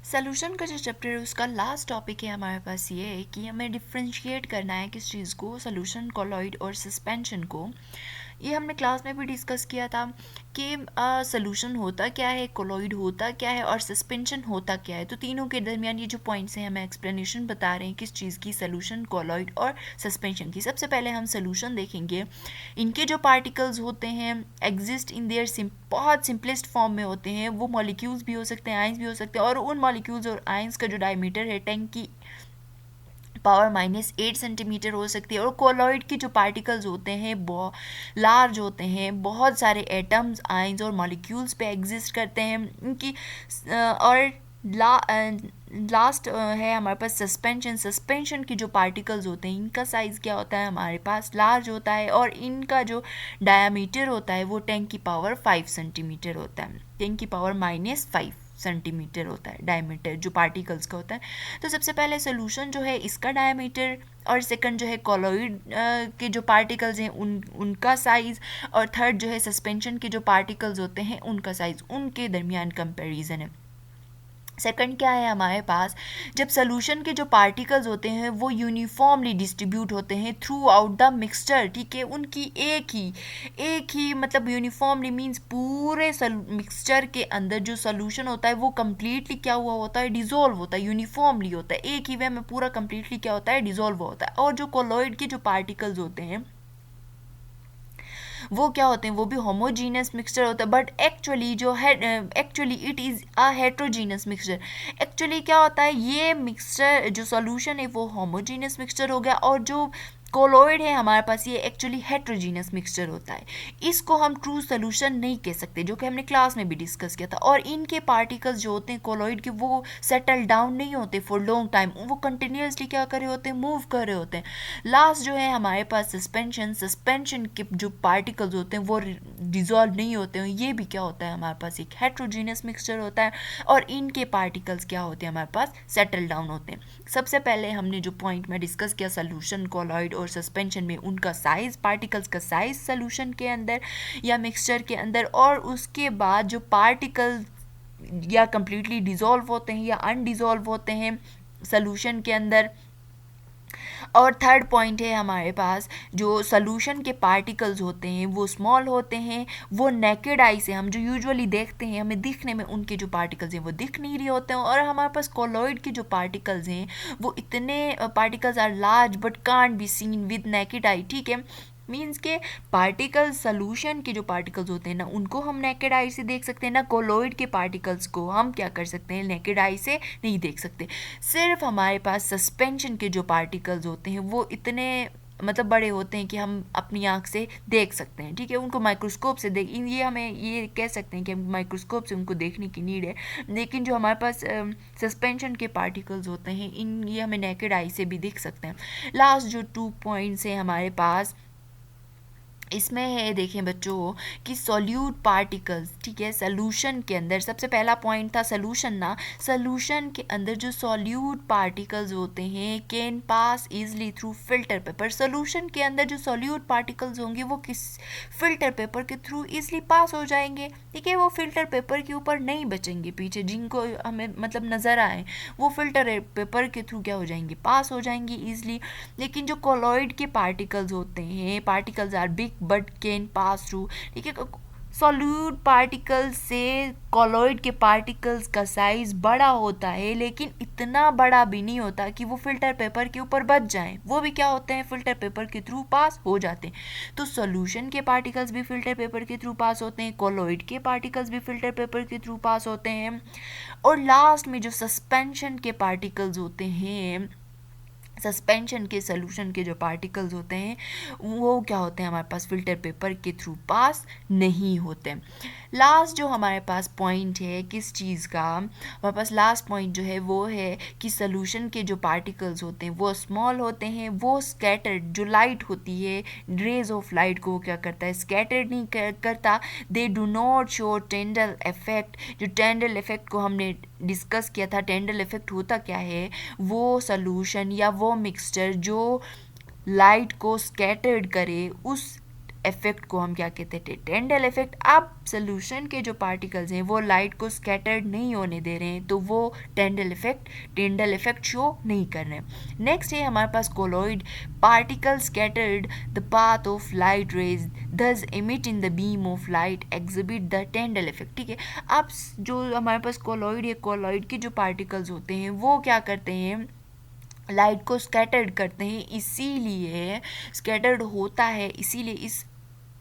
Solution का जो chapter है उसका लास्ट टॉपिक है हमारे पास ये है कि हमें डिफ्रेंशिएट करना है किस चीज़ को, सोल्यूशन, कोलॉइड और सस्पेंशन को। ये हमने क्लास में भी डिस्कस किया था कि सोल्यूशन होता क्या है, कोलॉइड होता क्या है और सस्पेंशन होता क्या है। तो तीनों के दरमियान ये जो पॉइंट्स हैं हमें एक्सप्लेनेशन बता रहे हैं किस चीज़ की, सोल्यूशन, कोलॉइड और सस्पेंशन की। सबसे पहले हम सोल्यूशन देखेंगे। इनके जो पार्टिकल्स होते हैं एग्जिस्ट इन देयर बहुत सिंपलेस्ट फॉर्म में होते हैं। वो मॉलिक्यूल्स भी हो सकते हैं, आयंस भी हो सकते हैं, और उन मॉलिक्यूल्स और आयंस का जो डायमीटर है 10 की पावर -8 सेंटीमीटर हो सकती है। और कोलॉइड की जो पार्टिकल्स होते हैं बहुत लार्ज होते हैं, बहुत सारे एटम्स, आयंस और मॉलिक्यूल्स पे एग्जिस्ट करते हैं इनकी। और लास्ट है हमारे पास सस्पेंशन। सस्पेंशन की जो पार्टिकल्स होते हैं इनका साइज़ क्या होता है, हमारे पास लार्ज होता है, और इनका जो डायामीटर होता है वो 10 की पावर 5 सेंटीमीटर होता है। 10 की पावर -5 सेंटीमीटर होता है डायमीटर जो पार्टिकल्स का होता है। तो सबसे पहले सोल्यूशन जो है इसका डायमीटर, और सेकंड जो है कोलॉइड के जो पार्टिकल्स हैं उनका साइज़, और थर्ड जो है सस्पेंशन के जो पार्टिकल्स होते हैं उनका साइज़, उनके दरमियान कंपैरिजन है। सेकंड क्या है हमारे पास, जब सोल्यूशन के जो पार्टिकल्स होते हैं वो यूनिफॉर्मली डिस्ट्रीब्यूट होते हैं थ्रू आउट द मिक्सचर, ठीक है, उनकी एक ही मतलब यूनिफॉर्मली मीन्स पूरे मिक्सचर के अंदर जो सोल्यूशन होता है वो कम्प्लीटली क्या हुआ होता है, डिजोल्व होता है, यूनिफॉर्मली होता है, एक ही वे में पूरा कम्प्लीटली क्या होता है, डिजोल्व होता है। और जो कोलॉइड के जो पार्टिकल्स होते हैं वो क्या होते हैं, वो भी होमोजीनियस मिक्सचर होता है, बट एक्चुअली जो है actually it is a heterogeneous mixture. Actually क्या होता है, ये मिक्सचर जो सॉल्यूशन है वो होमोजीनियस मिक्सचर हो गया, और जो कोलॉइड है हमारे पास ये एक्चुअली हेट्रोजीनियस मिक्सचर होता है। इसको हम ट्रू सोल्यूशन नहीं कह सकते, जो कि हमने क्लास में भी डिस्कस किया था। और इनके पार्टिकल्स जो होते हैं कोलॉइड के वो सेटल डाउन नहीं होते फॉर लॉन्ग टाइम, वो कंटिन्यूसली क्या कर रहे होते हैं, मूव कर रहे होते हैं। लास्ट जो है हमारे पास सस्पेंशन। सस्पेंशन के जो पार्टिकल्स होते हैं वो डिजॉल्व नहीं होते हैं, ये भी क्या होता है, हमारे पास एक हेट्रोजीनियस मिक्सचर होता है, और इनके पार्टिकल्स क्या होते हैं, हमारे पास सेटल डाउन होते हैं। सबसे पहले हमने जो पॉइंट में डिस्कस किया सोल्यूशन, कोलॉइड और सस्पेंशन में उनका साइज, पार्टिकल्स का साइज सोल्यूशन के अंदर या मिक्सचर के अंदर, और उसके बाद जो पार्टिकल या कंप्लीटली डिजॉल्व होते हैं या अनडिजॉल्व होते हैं सोल्यूशन के अंदर। और थर्ड पॉइंट है हमारे पास जो सोल्यूशन के पार्टिकल्स होते हैं वो स्मॉल होते हैं, वो नेकेड आई से हम जो यूजुअली देखते हैं हमें दिखने में उनके जो पार्टिकल्स हैं वो दिख नहीं रहे होते हैं। और हमारे पास कोलॉइड के जो पार्टिकल्स हैं वो इतने particles are large but can't be seen with naked eye, ठीक है। मीन्स के पार्टिकल्स, सोल्यूशन के जो पार्टिकल्स होते हैं ना उनको हम नेकेड आई से देख सकते हैं ना, कोलॉइड के पार्टिकल्स को हम क्या कर सकते हैं, नेकेड आई से नहीं देख सकते। सिर्फ हमारे पास सस्पेंशन के जो पार्टिकल्स होते हैं वो इतने मतलब बड़े होते हैं कि हम अपनी आँख से देख सकते हैं, ठीक है, उनको माइक्रोस्कोप से देख, ये हमें ये कह सकते हैं कि हम माइक्रोस्कोप से उनको देखने की नीड है। लेकिन जो हमारे पास सस्पेंशन के पार्टिकल्स होते हैं ये हमें नेकेड आई से भी दिख सकते हैं। लास्ट जो 2 पॉइंट्स हैं हमारे पास इसमें है, देखें बच्चों, कि सॉल्यूट पार्टिकल्स, ठीक है, सोल्यूशन के अंदर सबसे पहला पॉइंट था सोल्यूशन ना, सोल्यूशन के अंदर जो सॉल्यूट पार्टिकल्स होते हैं can pass easily through filter paper. Solution के अंदर जो सॉल्यूट पार्टिकल्स होंगे वो किस फिल्टर पेपर के थ्रू इजली पास हो जाएंगे, ठीक है, वो फिल्टर पेपर के ऊपर नहीं बचेंगे पीछे, जिनको हमें मतलब नज़र आए वो फिल्टर पेपर के थ्रू क्या हो जाएंगे, पास हो जाएंगे ईजिली। लेकिन जो कोलॉइड के पार्टिकल्स होते हैं, particles are big but can pass through, ठीक है, सॉल्यूट पार्टिकल्स से कोलॉइड के पार्टिकल्स का साइज बड़ा होता है, लेकिन इतना बड़ा भी नहीं होता कि वो फिल्टर पेपर के ऊपर बच जाएं, वो भी क्या होते हैं, फिल्टर पेपर के थ्रू पास हो जाते हैं। तो सॉल्यूशन के पार्टिकल्स भी फिल्टर पेपर के थ्रू पास होते हैं, कोलॉइड के पार्टिकल्स भी फिल्टर पेपर के थ्रू पास होते हैं। और लास्ट में जो सस्पेंशन के पार्टिकल्स होते हैं, सस्पेंशन के सोल्यूशन के जो पार्टिकल्स होते हैं वो क्या होते हैं, हमारे पास फिल्टर पेपर के थ्रू पास नहीं होते। लास्ट जो हमारे पास पॉइंट है किस चीज़ का, हमारे पास लास्ट पॉइंट जो है वो है कि सोल्यूशन के जो पार्टिकल्स होते हैं वो स्मॉल होते हैं, वो स्कैटर्ड, जो लाइट होती है रेज ऑफ लाइट को क्या करता है, स्कैटर्ड नहीं करता। They do not show Tyndall effect. जो टेंडल इफेक्ट को हमने डिस्कस किया था, टेंडल इफेक्ट होता क्या है, वो सोल्यूशन या वो मिक्सचर जो लाइट को स्कैटर्ड करे उस इफेक्ट को हम क्या कहते थे, टेंडल इफेक्ट। अब सोल्यूशन के जो पार्टिकल्स हैं वो लाइट को स्कैटर्ड नहीं होने दे रहे हैं, तो वो टेंडल इफेक्ट शो नहीं कर रहे हैं। नेक्स्ट है हमारे पास colloid particle scattered the path of light rays thus emit in the beam of light exhibit the Tyndall effect। ठीक है, अब जो हमारे पास कोलॉइड है, कोलॉइड के जो पार्टिकल्स होते हैं वो क्या करते हैं, लाइट को स्कैटर्ड करते हैं, इसीलिए स्कैटर्ड होता है, इसीलिए इस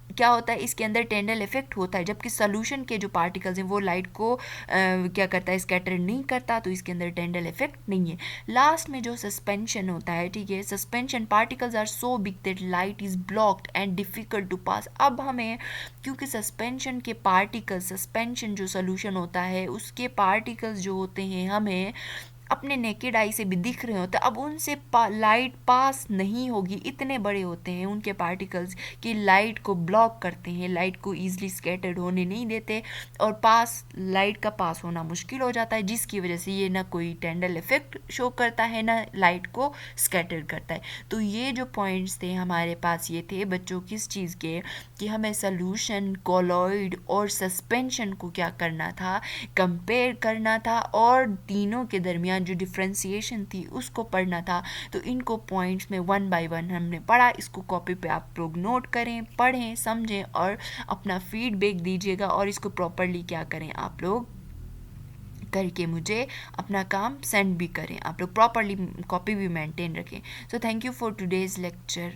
क्या होता है, इसके अंदर टेंडल इफेक्ट होता है। जबकि सोल्यूशन के जो पार्टिकल्स हैं वो लाइट को क्या करता है, स्कैटर नहीं करता, तो इसके अंदर टेंडल इफेक्ट नहीं है। लास्ट में जो सस्पेंशन होता है, ठीक है, suspension particles are so big that light is blocked and difficult to pass. अब हमें क्योंकि सस्पेंशन के पार्टिकल्स, सस्पेंशन जो सोल्यूशन होता है उसके पार्टिकल्स जो होते हैं हमें अपने नेकेड आई से भी दिख रहे होते हैं, अब उनसे लाइट पास नहीं होगी, इतने बड़े होते हैं उनके पार्टिकल्स कि लाइट को ब्लॉक करते हैं, लाइट को ईजिली स्कैटर्ड होने नहीं देते और लाइट का पास होना मुश्किल हो जाता है, जिसकी वजह से ये ना कोई टेंडल इफेक्ट शो करता है ना लाइट को स्कैटर करता है। तो ये जो पॉइंट्स थे हमारे पास ये थे बच्चों किस चीज़ के, कि हमें सोल्यूशन, कोलॉइड और सस्पेंशन को क्या करना था, कंपेयर करना था और तीनों के दरमियान जो डिफ्रेंसिएशन थी उसको पढ़ना था। तो इनको पॉइंट्स में 1 बाय 1 हमने पढ़ा। इसको कॉपी पे आप लोग नोट करें, पढ़ें, समझें और अपना फीडबैक दीजिएगा और इसको प्रॉपरली क्या करें आप लोग करके मुझे अपना काम सेंड भी करें, आप लोग प्रॉपरली कॉपी भी मेंटेन रखें। So thank you for today's lecture.